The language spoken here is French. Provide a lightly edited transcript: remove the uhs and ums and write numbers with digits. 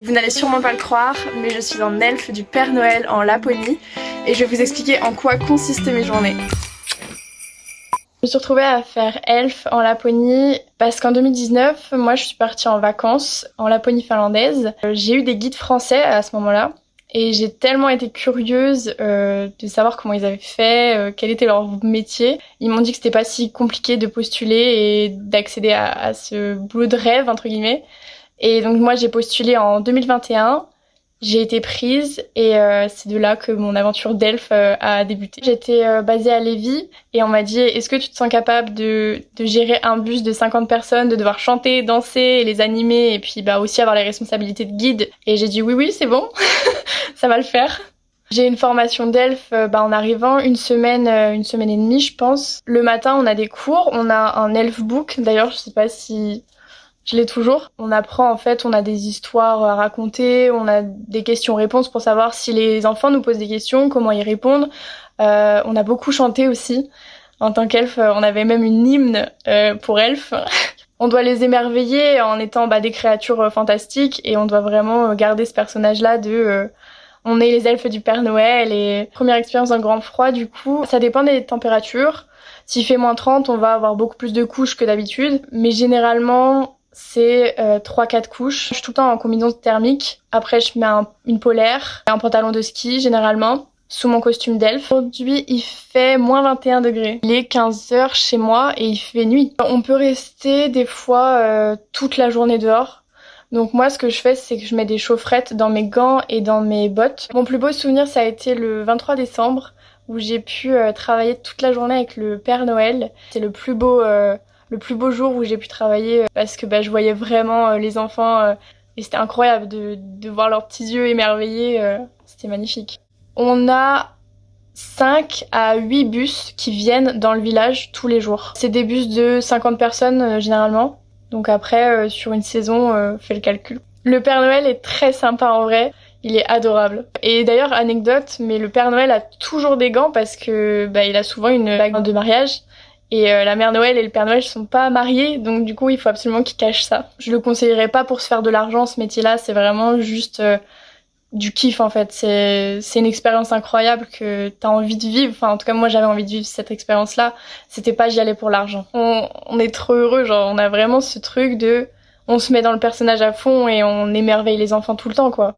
Vous n'allez sûrement pas le croire, mais je suis un elfe du Père Noël en Laponie et je vais vous expliquer en quoi consistent mes journées. Je me suis retrouvée à faire elfe en Laponie parce qu'en 2019, moi je suis partie en vacances en Laponie finlandaise. J'ai eu des guides français à ce moment-là et j'ai tellement été curieuse de savoir comment ils avaient fait, quel était leur métier. Ils m'ont dit que c'était pas si compliqué de postuler et d'accéder à ce boulot de rêve, entre guillemets. Et donc moi j'ai postulé en 2021, j'ai été prise et c'est de là que mon aventure d'elfe a débuté. J'étais basée à Lévis et on m'a dit est-ce que tu te sens capable de gérer un bus de 50 personnes, de devoir chanter, danser, et les animer et puis aussi avoir les responsabilités de guide. Et j'ai dit oui c'est bon, ça va le faire. J'ai une formation d'elfe en arrivant une semaine et demie je pense. Le matin on a des cours, on a un elf book d'ailleurs je sais pas si je l'ai toujours. On apprend en fait, on a des histoires à raconter, on a des questions-réponses pour savoir si les enfants nous posent des questions, comment y répondre. On a beaucoup chanté aussi. En tant qu'elfe, on avait même une hymne pour elfe. On doit les émerveiller en étant des créatures fantastiques et on doit vraiment garder ce personnage-là de on est les elfes du Père Noël et première expérience dans grand froid du coup. Ça dépend des températures. S'il fait -30, on va avoir beaucoup plus de couches que d'habitude, mais généralement c'est 3-4 couches. Je suis tout le temps en combinaison thermique. Après, je mets une polaire, un pantalon de ski généralement, sous mon costume d'elfe. Aujourd'hui, il fait -21 degrés. Il est 15 heures chez moi et il fait nuit. On peut rester des fois toute la journée dehors. Donc moi, ce que je fais, c'est que je mets des chaufferettes dans mes gants et dans mes bottes. Mon plus beau souvenir, ça a été le 23 décembre, où j'ai pu travailler toute la journée avec le Père Noël. C'est le plus beau jour où j'ai pu travailler parce que je voyais vraiment les enfants et c'était incroyable de voir leurs petits yeux émerveillés. C'était magnifique. On a 5 à 8 bus qui viennent dans le village tous les jours. C'est des bus de 50 personnes généralement. Donc après, sur une saison, fais le calcul. Le Père Noël est très sympa en vrai. Il est adorable. Et d'ailleurs, anecdote, mais le Père Noël a toujours des gants parce que il a souvent une bague de mariage. Et la Mère Noël et le Père Noël sont pas mariés, donc du coup il faut absolument qu'ils cachent ça. Je le conseillerais pas pour se faire de l'argent ce métier-là, c'est vraiment juste du kiff en fait. C'est une expérience incroyable que t'as envie de vivre. Enfin en tout cas moi j'avais envie de vivre cette expérience-là. C'était pas j'y allais pour l'argent. On est trop heureux, genre on a vraiment ce truc de on se met dans le personnage à fond et on émerveille les enfants tout le temps quoi.